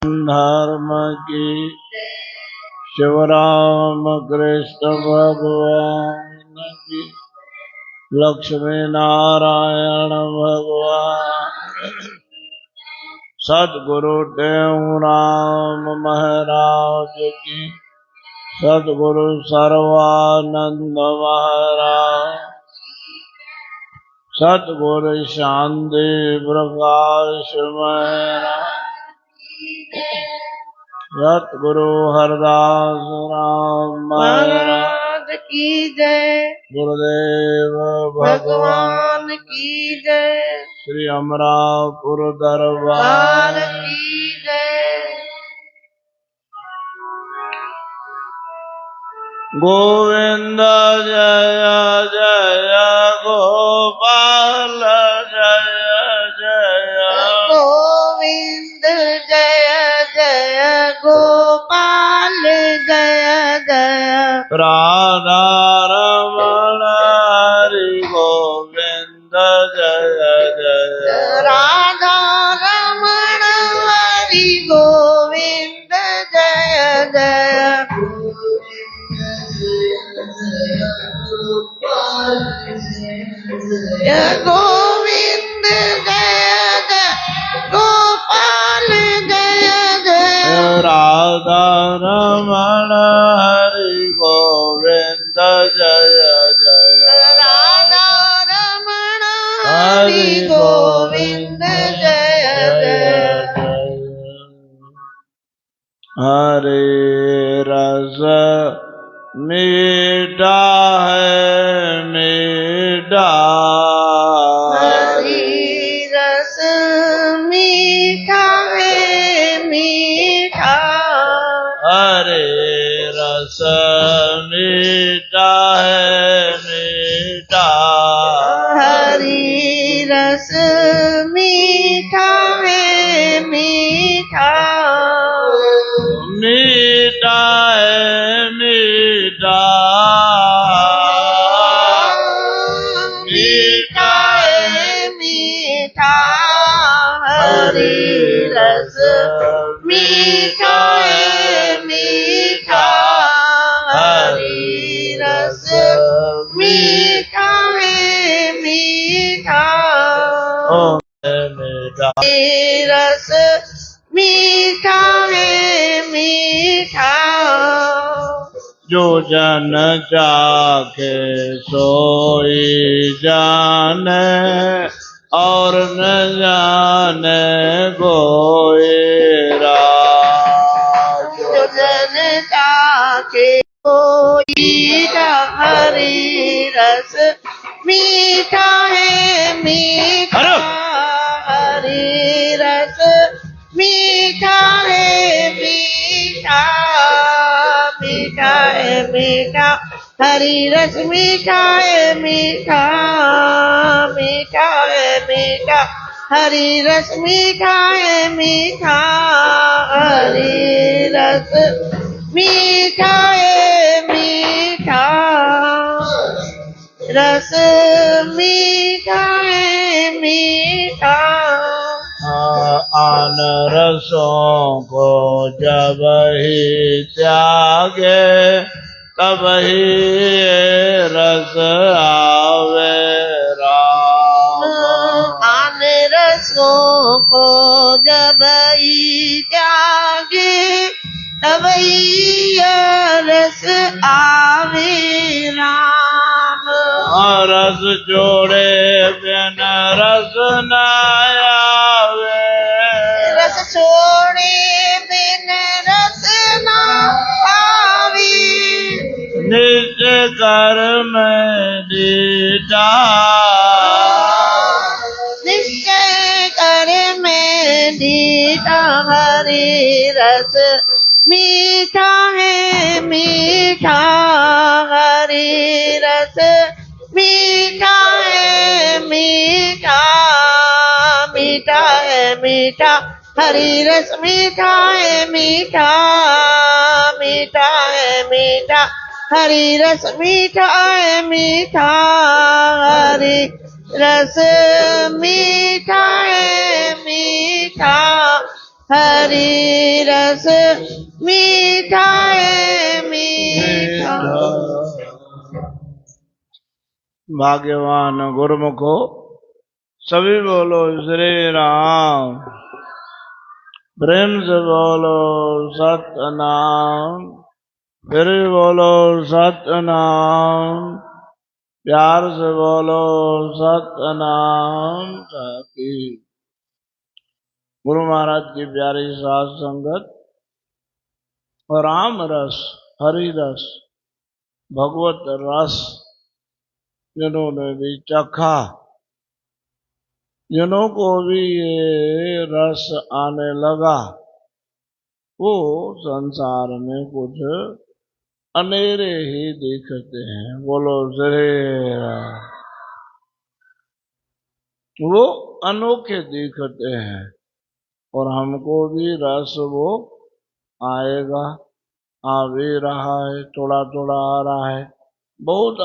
धर्म की शिवराम कृष्ण भगवान की लक्ष्मी नारायण भगवान सद्गुरु देवराम महाराज की सद्गुरु सर्वानंद महाराज सद्गुरु शांति प्रकाश महाराज सतगुरु हरदास राम महाराज की जय। गुरुदेव भगवान की जय। श्री अमरापुर दरबार की जय। गोविंद जय जय गोपाल जय जय गोविंद जय जय गोपाल जय जय राधा रमण हरि गोविंद जय जय राधा रमण हरि गोविंद जय जय गोविंद जय जय गोपाल जय जय राधा रमण हरि गोविंद जय जय राधा रमण हरि गोविंद जय जय हरे रस मीठा है मीठा हरि रस मीठा है मीठा हरे रस मीठा है मीठा हरि रस मीठा है मीठा मीठा है मीठा मीठा है मीठा हरि रस मीठा है मीठा हरि रस मीठा है मीठा मीठा रस मीठा है मीठा जो जन चाखे सोई जाने और न जाने कोई जो जन चाखे कोई हरि रस मीठा है मीठा हरि रस मीठा है मीठा मीठा है मीठा हरि रस मीठा है मीठा मीठा है मीठा हरि रस मीठा है मीठा हरि रस मीठा है मीठा रस मीठा है मीठा आन रसों को जब ही त्यागे तब ही रस आवे राम आन रसों को जब ही त्यागे तब ही रस आवे राम रस जोड़े बिन रस न आवे रस छोड़े बिन रस न आवे निश्चय कर मैं दीटा निश्चय कर मैं दीटा हरि रस मीठा है मीठा हरि रस मीठा है मीठा मीठा है मीठा हरि रस मीठा है मीठा मीठा है मीठा हरि रस मीठा है मीठा हरि रस मीठा है मीठा हरि रस मीठा है मीठा। भाग्यवान गुरुमुखो सभी बोलो श्री राम। प्रेम से बोलो सतनाम। फिर बोलो सतनाम। प्यार से बोलो सतनाम। ताकि गुरु महाराज की प्यारी साथ संगत और राम रस, हरि रस, भगवत रस जिन्होंने भी चखा, जिन्हों को भी ये रस आने लगा, वो संसार में कुछ अनेरे ही दिखते हैं। बोलो श्री राम। वो अनोखे दिखते हैं और हमको भी रस वो आएगा, आ भी रहा है, थोड़ा थोड़ा आ रहा है, बहुत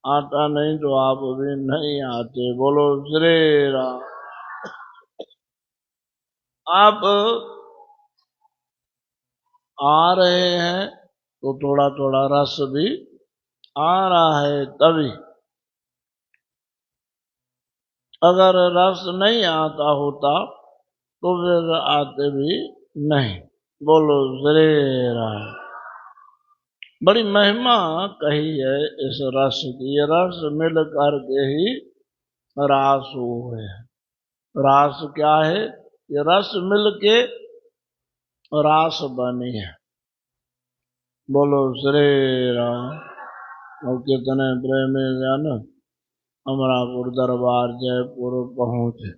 आता नहीं तो आप भी नहीं आते। बोलो श्री राम। आप आ रहे हैं तो थोड़ा थोड़ा रस भी आ रहा है तभी। अगर रस नहीं आता होता तो फिर आते भी नहीं। बोलो श्री राम। बड़ी महिमा कही है इस रस की। ये रस मिल करके ही रास हुए। रास क्या है? ये रस मिल के रास बनी है। बोलो श्री राम। और कितने प्रेमी जन अमरापुर दरबार जयपुर पहुंचे,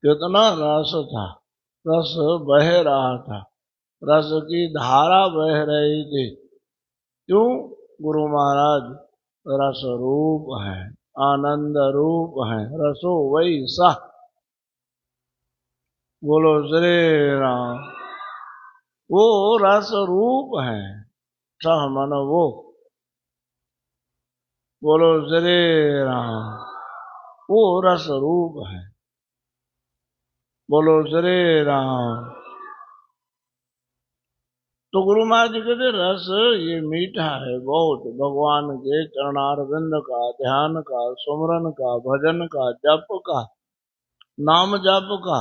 कितना रस था, रस बह रहा था, रस की धारा बह रही थी। क्यों? गुरु महाराज रस रूप है, आनंद रूप है, रसो वही सा। बोलो श्री राम। वो रस रूप है, सह मन वो। बोलो श्री राम। वो रस रूप है। बोलो श्री राम। तो गुरु महाराज जी कहते रस ये मीठा है बहुत, भगवान के चरणारविंद का, ध्यान का, सुमरन का, भजन का, जप का, नाम जप का।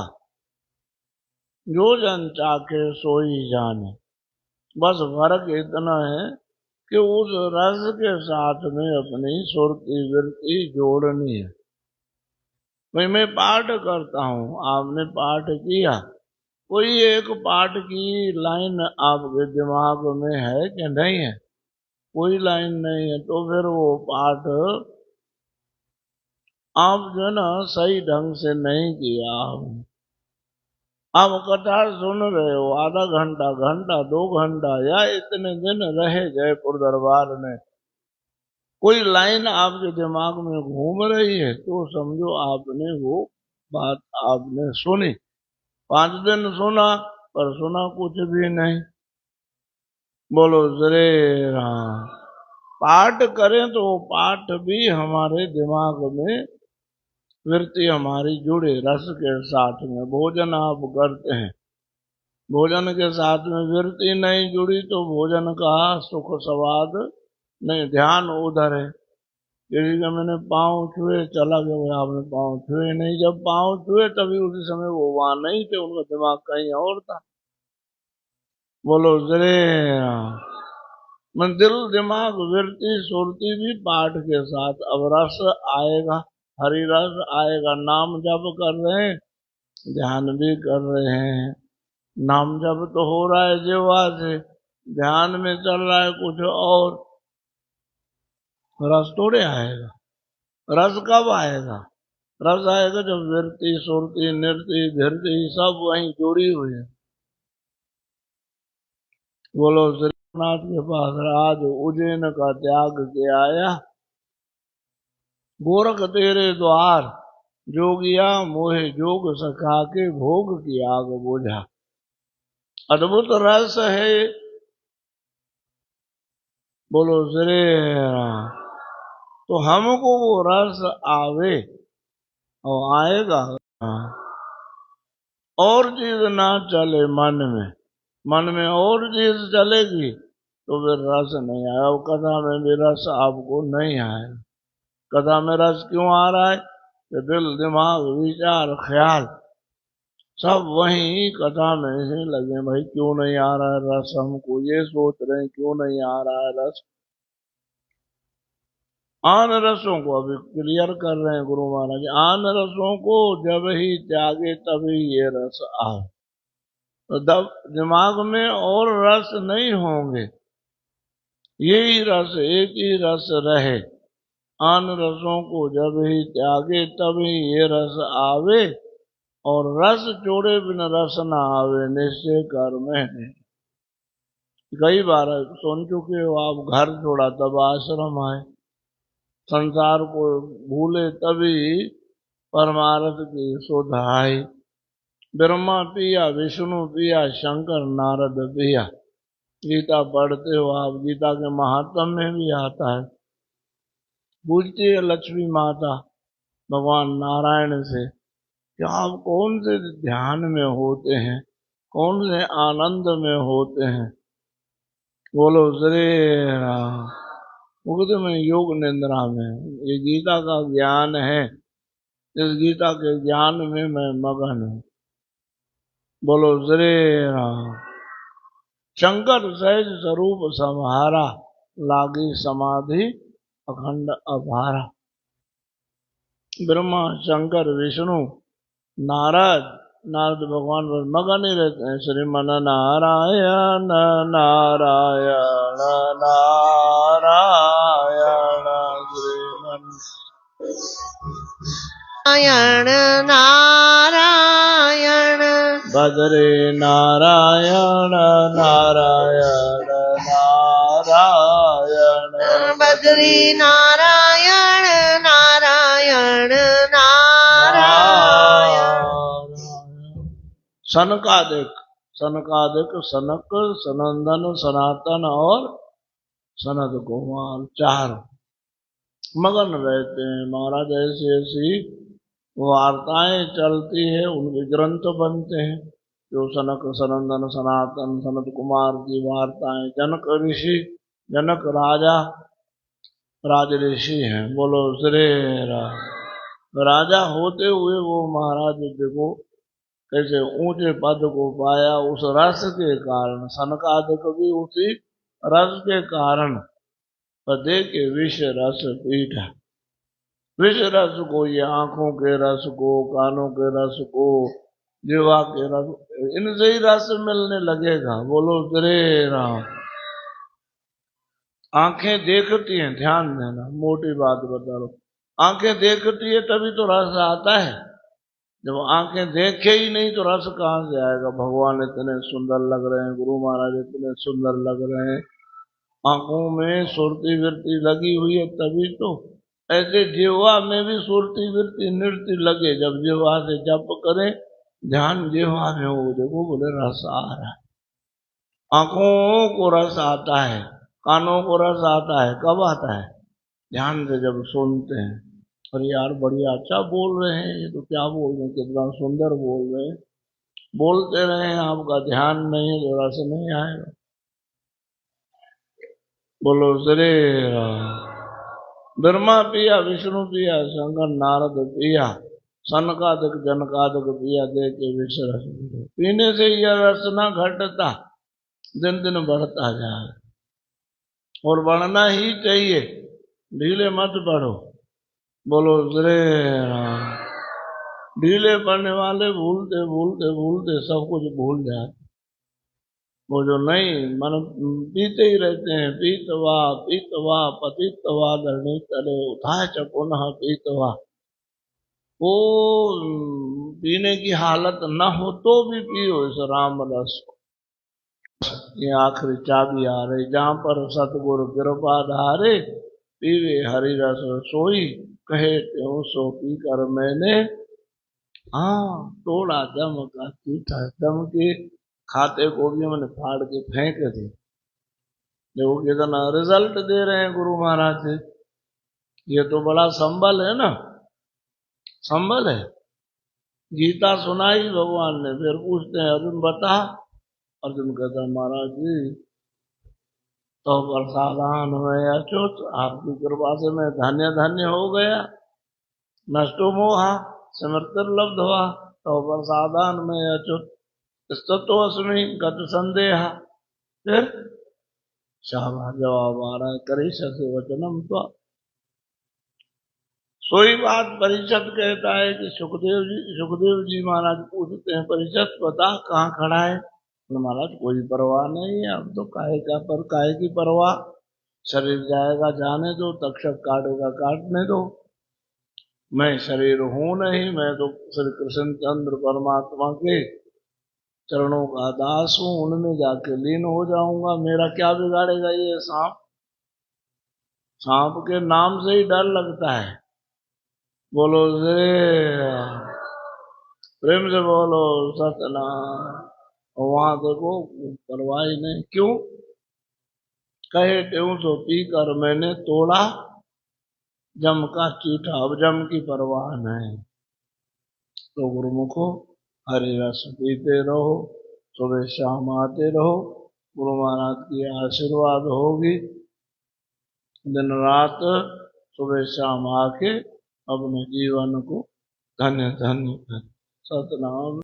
जो जन चाखे सोई जाने। बस फर्क इतना है कि उस रस के साथ में अपनी सुरती वृत्ति जोड़नी है। भाई मैं पाठ करता हूँ, आपने पाठ किया, कोई एक पाठ की लाइन आपके दिमाग में है कि नहीं है? कोई लाइन नहीं है तो फिर वो पाठ आप जो ना सही ढंग से नहीं किया। आप कथा सुन रहे हो आधा घंटा, घंटा, 2 घंटा या इतने दिन रहे जयपुर दरबार में, कोई लाइन आपके दिमाग में घूम रही है तो समझो आपने वो बात आपने सुनी। 5 दिन सुना पर सुना कुछ भी नहीं। बोलो श्री राम। पाठ करें तो पाठ भी हमारे दिमाग में वृत्ति हमारी जुड़े रस के साथ में। भोजन आप करते हैं, भोजन के साथ में वृत्ति नहीं जुड़ी तो भोजन का सुख स्वाद नहीं, ध्यान उधर है। किसी का मैंने पाँव छुए, चला गया, आपने पाँव छुए नहीं। जब पाँव छुए तभी उसी समय वो वहां नहीं थे, उनका दिमाग कहीं और था। बोलो श्री राम। मन दिल दिमाग वृत्ति सुरती भी पाठ के साथ। अब रस आएगा, हरि रस आएगा। नाम जप कर रहे हैं, ध्यान भी कर रहे हैं। नाम जप तो हो रहा है जीवा से, ध्यान में चल रहा है कुछ और। रस थोड़े आएगा। रस कब आएगा? रस आएगा जब वृत्ति सुरती नृत्य धृति सब वहीं जुड़ी हुई है। बोलो श्रीनाथ के पास आज उज्जैन का त्याग के आया, गोरख तेरे द्वार जोगिया मोहे जोग सखा के भोग की आग बुझा। अद्भुत रस है। बोलो श्री राम। तो हमको वो रस आवे और आएगा। और चीज ना चले मन में और चीज चलेगी तो फिर रस नहीं आया। अब कथा में भी रस आपको नहीं आया। कथा में रस क्यों आ रहा है कि दिल दिमाग विचार ख्याल सब वही कथा में ही लगे। भाई क्यों नहीं आ रहा है रस, हमको ये सोच रहे हैं क्यों नहीं आ रहा है रस। आन रसों को अभी क्लियर कर रहे हैं गुरु महाराज। आन रसों को जब ही त्यागे तभी ये रस आए। तो दिमाग में और रस नहीं होंगे, यही रस एक ही रस रहे। आन रसों को जब ही त्यागे तभी ये रस आवे, और रस छोड़े बिन रस न आवे, निश्चय कर में नहीं। कई बार सुन चुके हो आप, घर छोड़ा तब आश्रम आए, संसार को भूले तभी परमार्थ की सुध आई। ब्रह्मा पिया विष्णु पिया शंकर नारद पिया। गीता पढ़ते हो आप, गीता के महात्म में भी आता है। पूछती है लक्ष्मी माता भगवान नारायण से कि आप कौन से ध्यान में होते हैं, कौन से आनंद में होते हैं। बोलो श्री राम। मुझे में योग निंद्रा में। ये गीता का ज्ञान है, इस गीता के ज्ञान में मैं मगन हूँ। बोलो श्री राम। शंकर सहज स्वरूप संहारा, लागी समाधि अखंड अभारा। ब्रह्मा शंकर विष्णु नारद भगवान पर मगन ही रहते हैं। श्रीमन नारायण नारायण नारायण श्रीमन नारायण नारायण भद्रे नारायण नारायण नारायण बद्री नारायण नारायण नारायण। सनकादिक सनक सनंदन सनातन और सनद कुमार चार मगन रहते हैं। महाराज ऐसी ऐसी वार्ताएं चलती है, उनके ग्रंथ बनते हैं। जो सनक सनंदन सनातन सनत कुमार की वार्ताएं, जनक ऋषि जनक राजा राज ऋषि हैं। बोलो श्री राम। राजा होते हुए वो महाराज देखो कैसे ऊंचे पद को पाया, उस रस के कारण। सनकादिक भी उसी रस के कारण। पदे के विष रस पीठा, विष रस को, ये आंखों के रस को, कानों के रस को, जीवा के रस, इनसे ही रस मिलने लगेगा। बोलो श्री राम। आंखें देखती हैं, ध्यान देना, मोटी बात बता रहा हूं। आंखें देखती है तभी तो रस आता है। जब आंखें देखे ही नहीं तो रस कहां से आएगा। भगवान इतने सुंदर लग रहे हैं, गुरु महाराज इतने सुंदर लग रहे हैं, आंखों में सुरती वृत्ति लगी हुई है तभी तो। ऐसे जीवा में भी सुरती वृत्ति नृत्य लगे, जब जीवा से जप करें, ध्यान जीवा में हो, देखो बोले रस आ रहा है। आंखों को रस आता है, कानों को रस आता है, कब आता है? ध्यान से जब सुनते हैं। और यार बढ़िया अच्छा बोल रहे हैं, ये तो क्या बोल रहे हैं, कितना सुंदर बोल रहे हैं। बोलते रहे, आपका ध्यान नहीं है तो रस नहीं आएगा। बोलो श्री राम। ब्रह्मा पिया विष्णु पिया शंकर नारद पिया, सनकादिक जनकादिक पिया, दे के विष रस पीने से यह रस न घटता, दिन दिन बढ़ता जाए। और बढ़ना ही चाहिए, ढीले मत बढ़ो। बोलो श्री राम। ढीले पड़ने वाले भूलते भूलते भूलते सब कुछ भूल जाते। वो जो नहीं मन पीते ही रहते हैं, पीतवा पतितवा धरणी तले उठाए पुनः पीतवा। वो पीने की हालत न हो तो भी पियो इस राम रस को। ये आखिरी चाबी आ रही, जहां पर सतगुरु कृपा धारे, पीवे हरि रस सोई, कहे त्यों सो पी कर मैंने तोड़ा दम का चीठा। दम के खाते को भी मैंने फाड़ के फेंक दी। देखो कितना रिजल्ट दे रहे हैं गुरु महाराज जी। ये तो बड़ा संबल है ना, संबल है। गीता सुनाई भगवान ने, फिर पूछते हैं अर्जुन बता। अर्जुन कहता है महाराज जी तो प्रसादान में अच्युत, आपकी कृपा से मैं धन्य धन्य हो गया, नष्टो मोहा समृतिर्लब्ध हुआ, तो प्रसादान में अच्युत स्तुतोऽस्मि गत संदेह। फिर शाबाश जवाब आ रहा है, करिष्यसि वचनम त्वा। सोई बात परिषद कहता है कि सुखदेव जी महाराज पूछते हैं परिषद बता कहाँ खड़ा है। तो महाराज कोई परवाह नहीं है, अब तो काहे की परवाह, शरीर जाएगा जाने दो, तक्षक काटेगा काटने दो, मैं शरीर हूं नहीं, मैं तो श्री कृष्ण चंद्र परमात्मा के चरणों का दास हूं, उनमें जाके लीन हो जाऊंगा, मेरा क्या बिगाड़ेगा ये सांप। सांप के नाम से ही डर लगता है। बोलो रे प्रेम से बोलो सतनाम। वहां देखो परवाह ही नहीं, क्यों कहे त्यों तो पी कर मैंने तोड़ा जम का चीठा, अब जम की परवाह नहीं। तो गुरुमुखो हरि रस पीते रहो, सुबह शाम आते रहो, गुरु महाराज की आशीर्वाद होगी, दिन रात सुबह शाम आके अपने जीवन को धन्य धन्य कर। सतनाम।